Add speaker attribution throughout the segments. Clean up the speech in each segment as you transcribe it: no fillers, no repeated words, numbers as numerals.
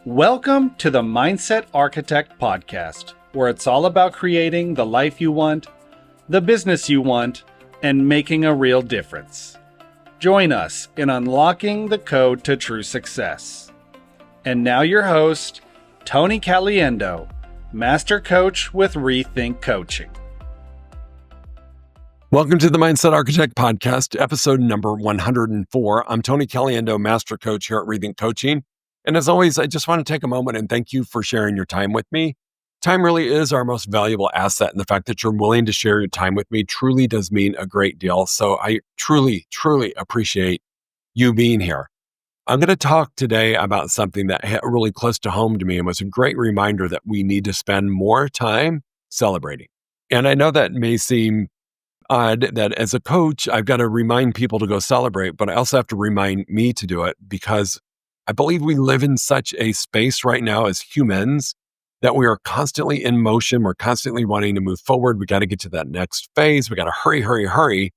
Speaker 1: Welcome to the Mindset Architect podcast, where it's all about creating the life you want, the business you want, and making a real difference. Join us in unlocking the code to true success. And now your host, Tony Caliendo, Master Coach with Rethink Coaching.
Speaker 2: Welcome to the Mindset Architect podcast, episode number 104. I'm Tony Caliendo, Master Coach here at Rethink Coaching. And as always, I just want to take a moment and thank you for sharing your time with me. Time really is our most valuable asset, and the fact that you're willing to share your time with me truly does mean a great deal. So I truly appreciate you being here. I'm going to talk today about something that hit really close to home to me and was a great reminder that we need to spend more time celebrating. And I know that may seem odd that as a coach, I've got to remind people to go celebrate, but I also have to remind me to do it because I believe we live in such a space right now as humans that we are constantly in motion. We're constantly wanting to move forward. We got to get to that next phase. We got to hurry,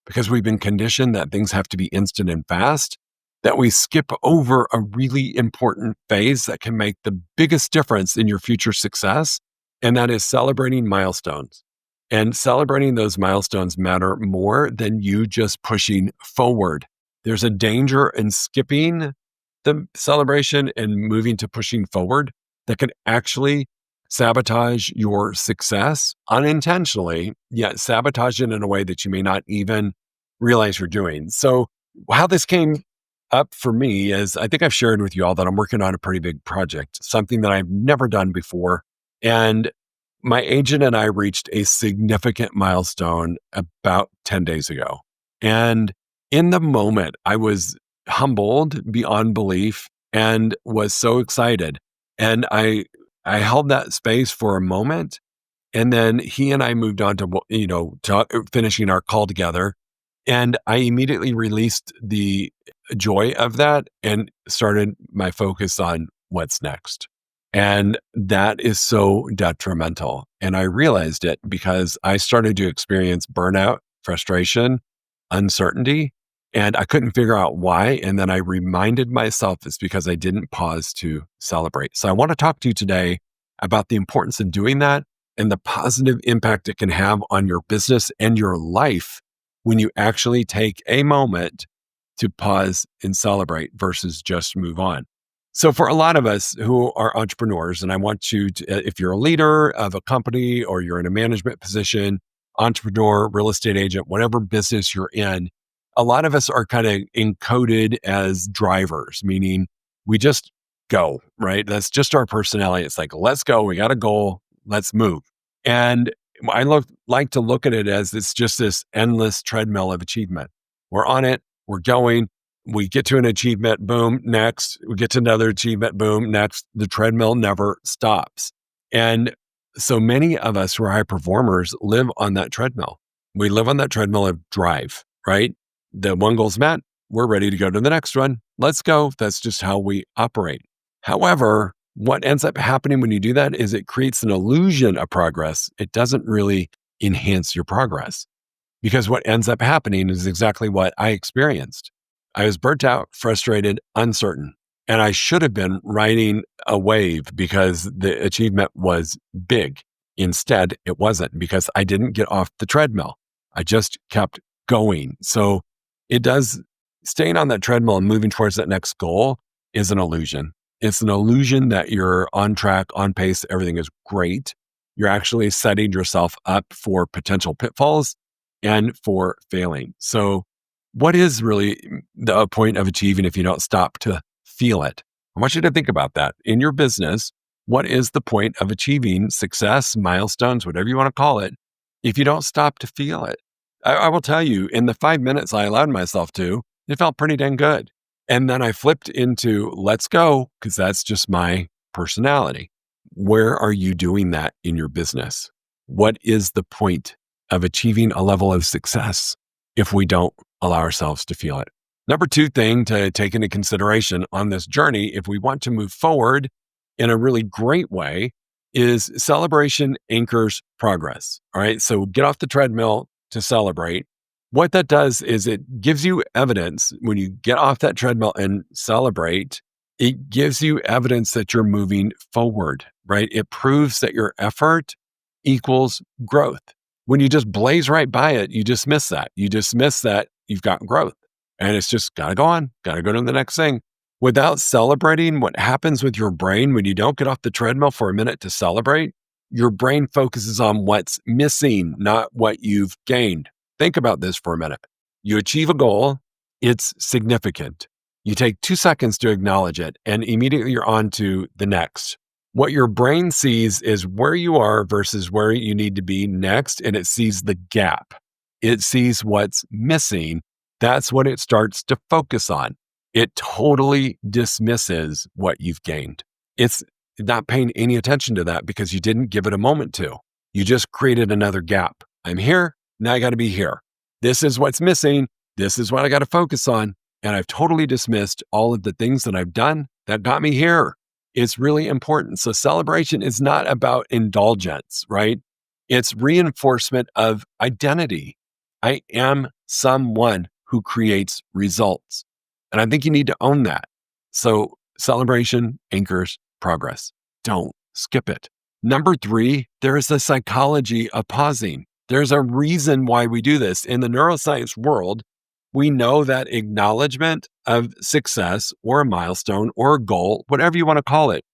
Speaker 2: because we've been conditioned that things have to be instant and fast, that we skip over a really important phase that can make the biggest difference in your future success. And that is celebrating milestones. And celebrating those milestones matter more than you just pushing forward. There's a danger in skipping the celebration and moving to pushing forward that could actually sabotage your success unintentionally, yet sabotage it in a way that you may not even realize you're doing. So how this came up for me is, I think I've shared with you all that I'm working on a pretty big project, something that I've never done before. And my agent and I reached a significant milestone about 10 days ago. And in the moment, I was humbled beyond belief and was so excited. And I held that space for a moment. And then he and I moved on to finishing our call together. And I immediately released the joy of that and started my focus on what's next. And that is so detrimental. And I realized it because I started to experience burnout, frustration, uncertainty, and I couldn't figure out why. And then I reminded myself it's because I didn't pause to celebrate. So I want to talk to you today about the importance of doing that and the positive impact it can have on your business and your life when you actually take a moment to pause and celebrate versus just move on. So for a lot of us who are entrepreneurs, and I want you to, if you're a leader of a company or you're in a management position, entrepreneur, real estate agent, whatever business you're in, a lot of us are kind of encoded as drivers, meaning we just go, right? That's just our personality. It's like, let's go. We got a goal. Let's move. And I like to look at it as it's just this endless treadmill of achievement. We're on it. We're going. We get to an achievement, boom, next. We get to another achievement, boom, next. The treadmill never stops. And so many of us who are high performers live on that treadmill. We live on that treadmill of drive, right? The one goal's met, we're ready to go to the next one. Let's go. That's just how we operate. However, what ends up happening when you do that is it creates an illusion of progress. It doesn't really enhance your progress, because what ends up happening is exactly what I experienced. I was burnt out, frustrated, uncertain, and I should have been riding a wave because the achievement was big. Instead, it wasn't, because I didn't get off the treadmill. I just kept going. So it does, staying on that treadmill and moving towards that next goal is an illusion. It's an illusion that you're on track, on pace, everything is great. You're actually setting yourself up for potential pitfalls and for failing. So what is really the point of achieving if you don't stop to feel it? I want you to think about that. In your business, what is the point of achieving success, milestones, whatever you want to call it, if you don't stop to feel it? I will tell you, in the 5 minutes I allowed myself to, it felt pretty dang good. And then I flipped into let's go, because that's just my personality. Where are you doing that in your business? What is the point of achieving a level of success if we don't allow ourselves to feel it? Number 2 thing to take into consideration on this journey, if we want to move forward in a really great way, is celebration anchors progress. All right. So get off the treadmill to celebrate. What that does is it gives you evidence when you get off that treadmill and celebrate It gives you evidence that you're moving forward, right? It proves that your effort equals growth. When you just blaze right by it, you dismiss that. You dismiss that you've got growth. And it's just got to go on, got to go to the next thing. Without celebrating, what happens with your brain when you don't get off the treadmill for a minute to celebrate, your brain focuses on what's missing, not what you've gained. Think about this for a minute. You achieve a goal, it's significant. You take 2 seconds to acknowledge it, and immediately you're on to the next. What your brain sees is where you are versus where you need to be next, and it sees the gap. It sees what's missing. That's what it starts to focus on. It totally dismisses what you've gained. It's not paying any attention to that because you didn't give it a moment to. You just created another gap. I'm here, now I got to be here. This is what's missing. This is what I got to focus on. And I've totally dismissed all of the things that I've done that got me here. It's really important. So celebration is not about indulgence, right? It's reinforcement of identity. I am someone who creates results. And I think you need to own that. So celebration anchors progress. Don't skip it. Number 3, there is the psychology of pausing. There's a reason why we do this. In the neuroscience world, we know that acknowledgement of success or a milestone or a goal, whatever you want to call it,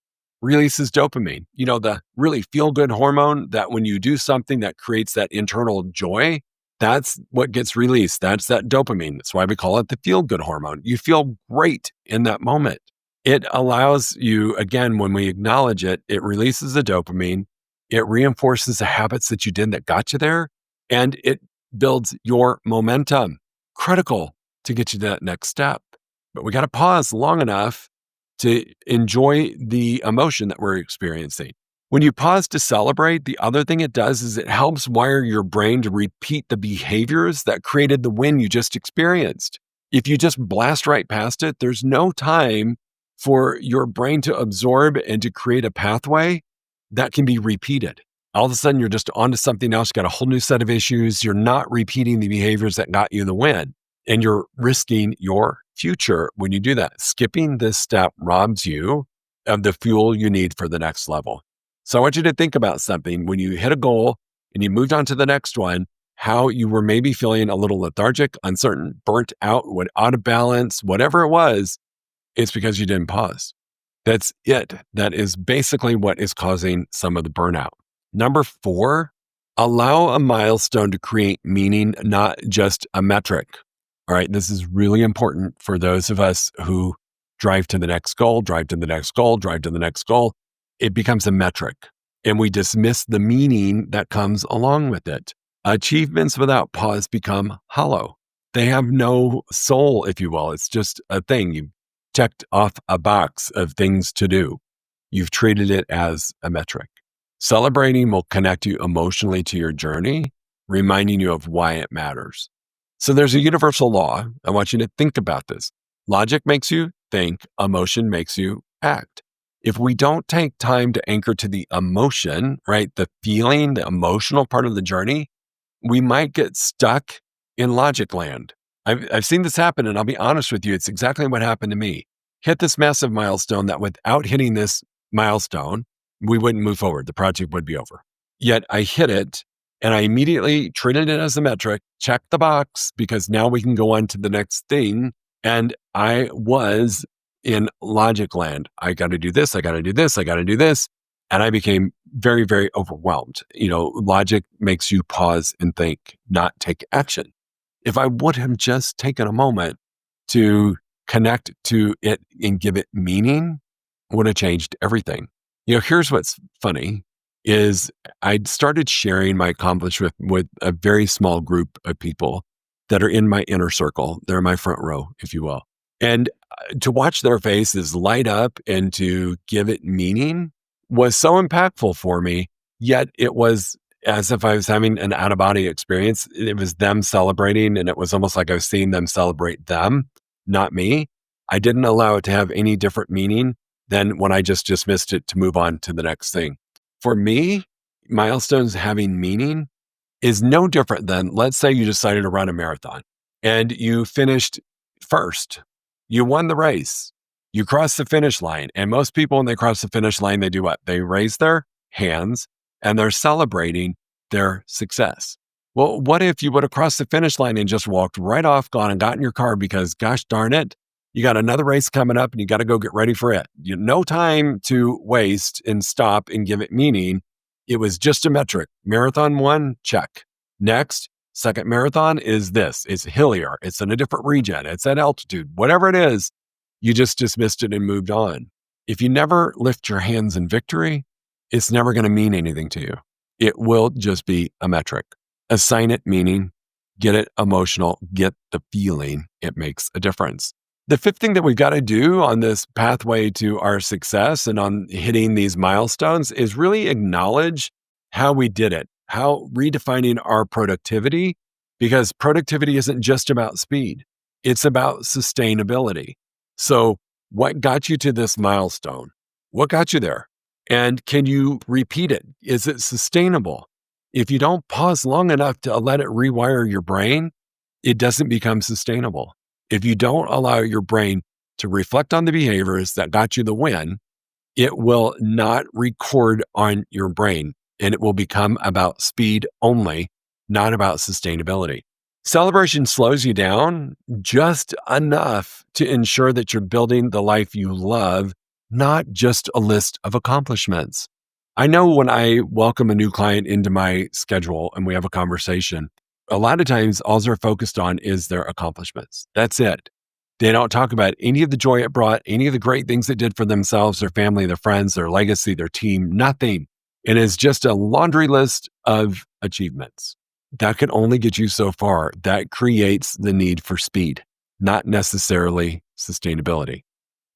Speaker 2: releases dopamine. You know, the really feel-good hormone that when you do something that creates that internal joy, that's what gets released. That's that dopamine. That's why we call it the feel-good hormone. You feel great in that moment. It allows you, again, when we acknowledge it, it releases the dopamine. It reinforces the habits that you did that got you there, and it builds your momentum. Critical to get you to that next step. But we got to pause long enough to enjoy the emotion that we're experiencing. When you pause to celebrate, the other thing it does is it helps wire your brain to repeat the behaviors that created the win you just experienced. If you just blast right past it, there's no time for your brain to absorb and to create a pathway that can be repeated. All of a sudden, you're just onto something else, got a whole new set of issues. You're not repeating the behaviors that got you the win, and you're risking your future when you do that. Skipping this step robs you of the fuel you need for the next level. So I want you to think about something. When you hit a goal and you moved on to the next one, how you were maybe feeling a little lethargic, uncertain, burnt out, out of balance, whatever it was, it's because you didn't pause. That's it. That is basically what is causing some of the burnout. Number 4, allow a milestone to create meaning, not just a metric. All right. This is really important for those of us who drive to the next goal, drive to the next goal, drive to the next goal. It becomes a metric, and we dismiss the meaning that comes along with it. Achievements without pause become hollow. They have no soul, if you will. It's just a thing. You've checked off a box of things to do. You've treated it as a metric. Celebrating will connect you emotionally to your journey, reminding you of why it matters. So there's a universal law. I want you to think about this. Logic makes you think, emotion makes you act. If we don't take time to anchor to the emotion, right, the feeling, the emotional part of the journey, we might get stuck in logic land. I've seen this happen, and I'll be honest with you, it's exactly what happened to me. Hit this massive milestone that without hitting this milestone, we wouldn't move forward. The project would be over. Yet I hit it, and I immediately treated it as a metric, checked the box, because now we can go on to the next thing. And I was in logic land. I got to do this. I got to do this. I got to do this. And I became very, very overwhelmed. You know, logic makes you pause and think, not take action. If I would have just taken a moment to connect to it and give it meaning, would have changed everything. You know, here's what's funny is I started sharing my accomplishment with a very small group of people that are in my inner circle. They're my front row, if you will. And to watch their faces light up and to give it meaning was so impactful for me. Yet it was as if I was having an out-of-body experience. It was them celebrating, and it was almost like I was seeing them celebrate them, not me. I didn't allow it to have any different meaning than when I just dismissed it to move on to the next thing. For me, milestones having meaning is no different than, let's say you decided to run a marathon and you finished first. You won the race. You cross the finish line. And most people, when they cross the finish line, they do what? They raise their hands and they're celebrating their success. Well, what if you would have crossed the finish line and just walked right off, gone and got in your car because gosh darn it, you got another race coming up and you got to go get ready for it. No time to waste and stop and give it meaning. It was just a metric. Marathon 1, check. Next, second marathon is this. It's hillier. It's in a different region. It's at altitude. Whatever it is, you just dismissed it and moved on. If you never lift your hands in victory, it's never going to mean anything to you. It will just be a metric. Assign it meaning, get it emotional, get the feeling. It makes a difference. The fifth thing that we've got to do on this pathway to our success and on hitting these milestones is really acknowledge how we did it, how redefining our productivity, because productivity isn't just about speed. It's about sustainability. So what got you to this milestone? What got you there? And can you repeat it? Is it sustainable? If you don't pause long enough to let it rewire your brain, it doesn't become sustainable. If you don't allow your brain to reflect on the behaviors that got you the win, it will not record on your brain and it will become about speed only, not about sustainability. Celebration slows you down just enough to ensure that you're building the life you love, not just a list of accomplishments. I know when I welcome a new client into my schedule and we have a conversation, a lot of times all they're focused on is their accomplishments. That's it. They don't talk about any of the joy it brought, any of the great things it did for themselves, their family, their friends, their legacy, their team, nothing. It is just a laundry list of achievements. That can only get you so far. That creates the need for speed, not necessarily sustainability.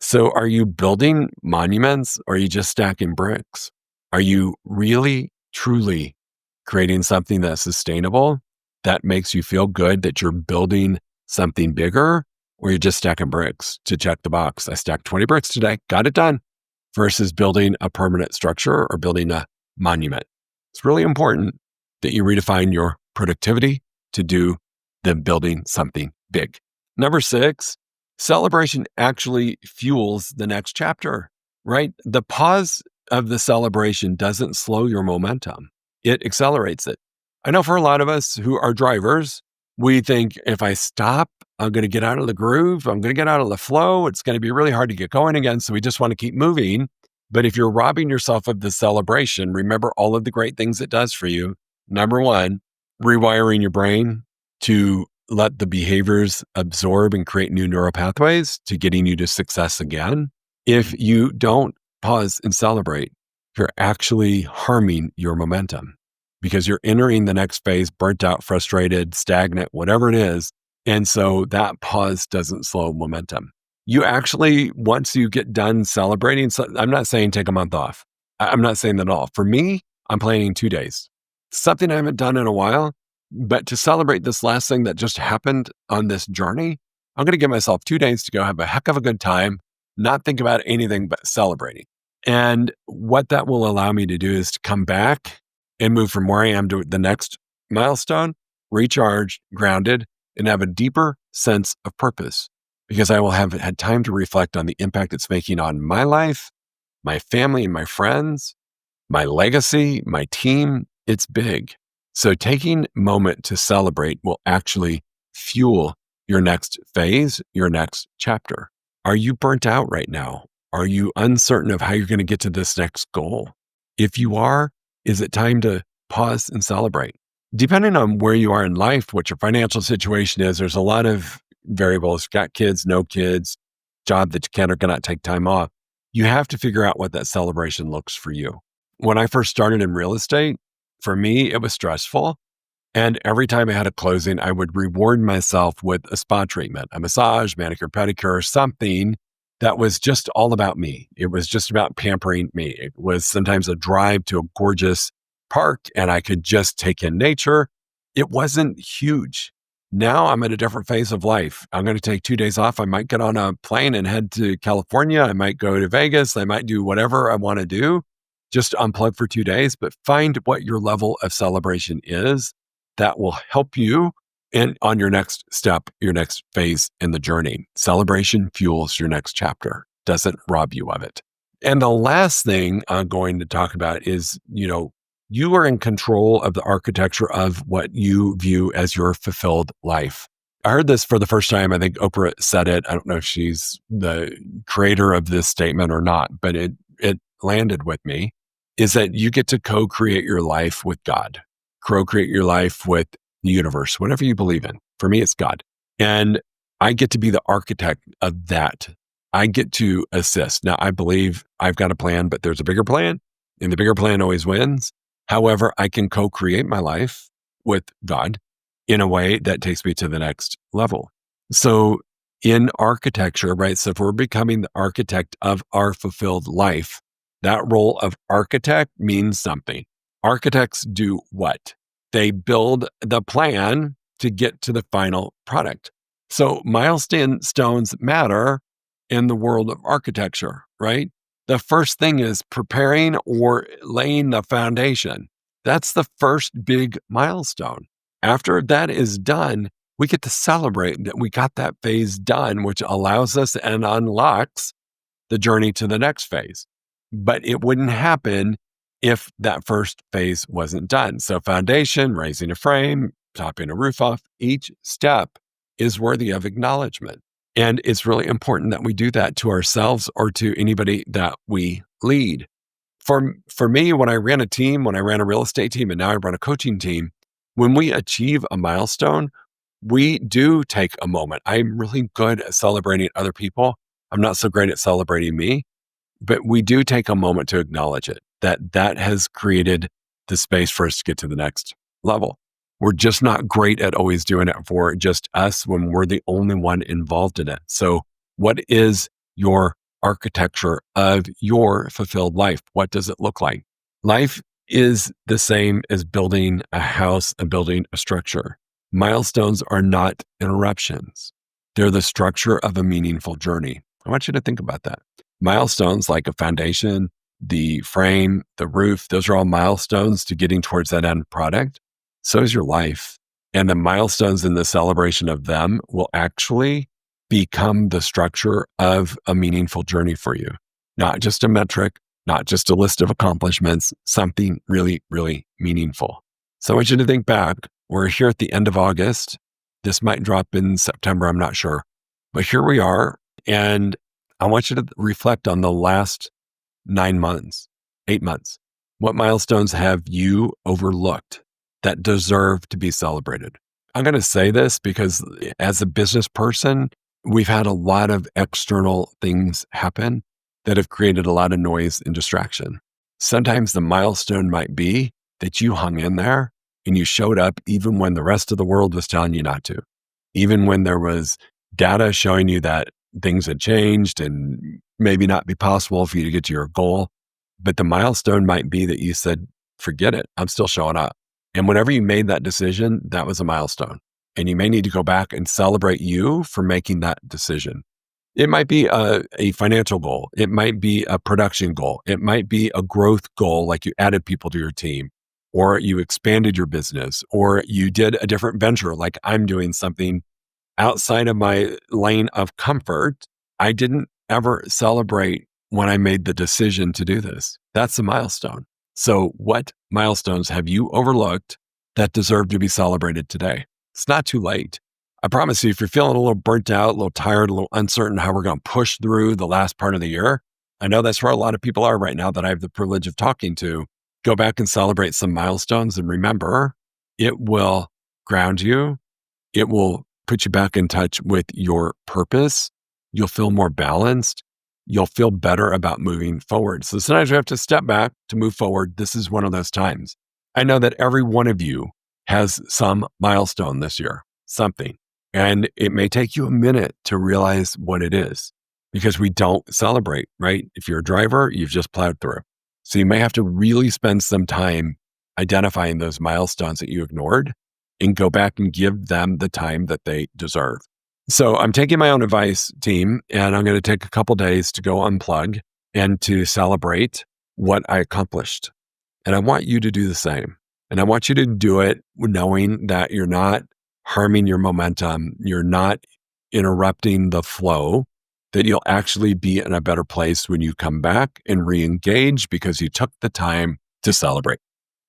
Speaker 2: So are you building monuments or are you just stacking bricks? Are you really, truly creating something that's sustainable, that makes you feel good that you're building something bigger, or you're just stacking bricks to check the box? I stacked 20 bricks today, got it done, versus building a permanent structure or building a monument. It's really important that you redefine your productivity to do the building something big. Number 6, celebration actually fuels the next chapter, right? The pause of the celebration doesn't slow your momentum. It accelerates it. I know for a lot of us who are drivers, we think if I stop, I'm going to get out of the groove. I'm going to get out of the flow. It's going to be really hard to get going again. So we just want to keep moving. But if you're robbing yourself of the celebration, remember all of the great things it does for you. Number 1, rewiring your brain to let the behaviors absorb and create new neural pathways to getting you to success again. If you don't pause and celebrate, you're actually harming your momentum because you're entering the next phase, burnt out, frustrated, stagnant, whatever it is. And so that pause doesn't slow momentum. You actually, once you get done celebrating, so I'm not saying take a month off. I'm not saying that at all. For me, I'm planning 2 days. Something I haven't done in a while, but to celebrate this last thing that just happened on this journey, I'm going to give myself 2 days to go have a heck of a good time, not think about anything but celebrating. And what that will allow me to do is to come back and move from where I am to the next milestone, recharged, grounded, and have a deeper sense of purpose because I will have had time to reflect on the impact it's making on my life, my family and my friends, my legacy, my team. It's big. So taking a moment to celebrate will actually fuel your next phase, your next chapter. Are you burnt out right now? Are you uncertain of how you're going to get to this next goal? If you are, is it time to pause and celebrate? Depending on where you are in life, what your financial situation is, there's a lot of variables. Got kids, no kids, job that you can or cannot take time off. You have to figure out what that celebration looks for you. When I first started in real estate, for me, it was stressful. And every time I had a closing, I would reward myself with a spa treatment, a massage, manicure, pedicure, something that was just all about me. It was just about pampering me. It was sometimes a drive to a gorgeous park and I could just take in nature. It wasn't huge. Now I'm at a different phase of life. I'm going to take 2 days off. I might get on a plane and head to California. I might go to Vegas. I might do whatever I want to do. Just unplug for 2 days, but find what your level of celebration is that will help you and on your next step, your next phase in the journey. Celebration fuels your next chapter. doesn't rob you of it. And the last thing I'm going to talk about is, you are in control of the architecture of what you view as your fulfilled life. I heard this for the first time. I think Oprah said it. I don't know if she's the creator of this statement or not, but it landed with me, is that you get to co-create your life with God, co-create your life with the universe, whatever you believe in. For me, it's God. And I get to be the architect of that. I get to assist. Now, I believe I've got a plan, but there's a bigger plan, and the bigger plan always wins. However, I can co-create my life with God in a way that takes me to the next level. So in architecture, right? So if we're becoming the architect of our fulfilled life, that role of architect means something. Architects do what? They build the plan to get to the final product. So milestones matter in the world of architecture, right? The first thing is preparing or laying the foundation. That's the first big milestone. After that is done, we get to celebrate that we got that phase done, which allows us and unlocks the journey to the next phase. But it wouldn't happen if that first phase wasn't done. So foundation, raising a frame, topping a roof off, each step is worthy of acknowledgement. And it's really important that we do that to ourselves or to anybody that we lead. For me, when I ran a team, when I ran a real estate team, and now I run a coaching team, when we achieve a milestone, we do take a moment. I'm really good at celebrating other people. I'm not so great at celebrating me, but we do take a moment to acknowledge it, that has created the space for us to get to the next level. We're just not great at always doing it for just us when we're the only one involved in it. So what is your architecture of your fulfilled life? What does it look like? Life is the same as building a house and building a structure. Milestones are not interruptions. They're the structure of a meaningful journey. I want you to think about that. Milestones like a foundation, the frame, the roof, those are all milestones to getting towards that end product. So is your life. And the milestones and the celebration of them will actually become the structure of a meaningful journey for you. Not just a metric, not just a list of accomplishments, something really, really meaningful. So I want you to think back. We're here at the end of August. This might drop in September, I'm not sure. But here we are. And I want you to reflect on the last 9 months, 8 months. What milestones have you overlooked that deserve to be celebrated? I'm going to say this because as a business person, we've had a lot of external things happen that have created a lot of noise and distraction. Sometimes the milestone might be that you hung in there and you showed up even when the rest of the world was telling you not to, even when there was data showing you that things had changed and maybe not be possible for you to get to your goal. But the milestone might be that you said, forget it, I'm still showing up. And whenever you made that decision, that was a milestone. And you may need to go back and celebrate you for making that decision. It might be a financial goal. It might be a production goal. It might be a growth goal, like you added people to your team, or you expanded your business, or you did a different venture, like I'm doing something outside of my lane of comfort. I didn't ever celebrate when I made the decision to do this. That's a milestone. So what milestones have you overlooked that deserve to be celebrated today? It's not too late. I promise you, if you're feeling a little burnt out, a little tired, a little uncertain how we're going to push through the last part of the year, I know that's where a lot of people are right now that I have the privilege of talking to. Go back and celebrate some milestones and remember, it will ground you. It will put you back in touch with your purpose. You'll feel more balanced. You'll feel better about moving forward. So sometimes we have to step back to move forward. This is one of those times. I know that every one of you has some milestone this year, something. And it may take you a minute to realize what it is because we don't celebrate, right? If you're a driver, you've just plowed through. So you may have to really spend some time identifying those milestones that you ignored and go back and give them the time that they deserve. So I'm taking my own advice, team, and I'm going to take a couple days to go unplug and to celebrate what I accomplished. And I want you to do the same. And I want you to do it knowing that you're not harming your momentum. You're not interrupting the flow. that you'll actually be in a better place when you come back and re-engage because you took the time to celebrate.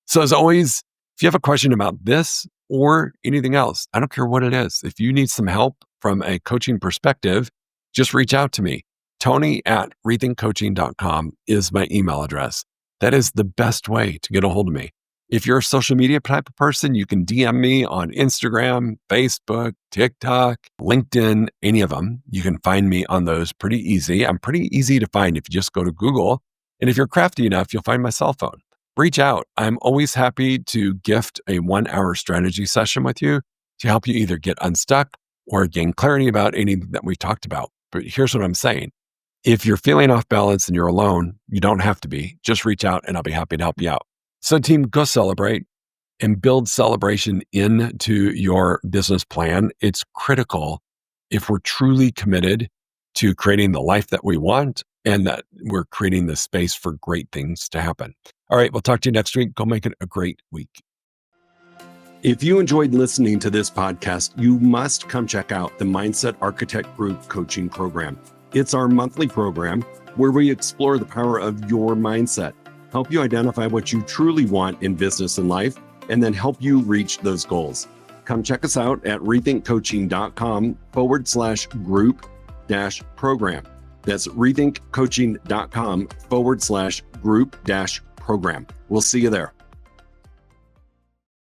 Speaker 2: So as always, if you have a question about this or anything else, I don't care what it is. If you need some help from a coaching perspective, just reach out to me. Tony@rethinkcoaching.com is my email address. That is the best way to get a hold of me. If you're a social media type of person, you can DM me on Instagram, Facebook, TikTok, LinkedIn, any of them. You can find me on those pretty easy. I'm pretty easy to find if you just go to Google. And if you're crafty enough, you'll find my cell phone. Reach out. I'm always happy to gift a 1-hour strategy session with you to help you either get unstuck or gain clarity about anything that we talked about. But here's what I'm saying. If you're feeling off balance and you're alone, you don't have to be. Just reach out and I'll be happy to help you out. So team, go celebrate and build celebration into your business plan. It's critical if we're truly committed to creating the life that we want and that we're creating the space for great things to happen. All right, we'll talk to you next week. Go make it a great week. If you enjoyed listening to this podcast, you must come check out the Mindset Architect Group Coaching Program. It's our monthly program where we explore the power of your mindset, help you identify what you truly want in business and life, and then help you reach those goals. Come check us out at rethinkcoaching.com/group-program. That's rethinkcoaching.com/group-program. We'll see you there.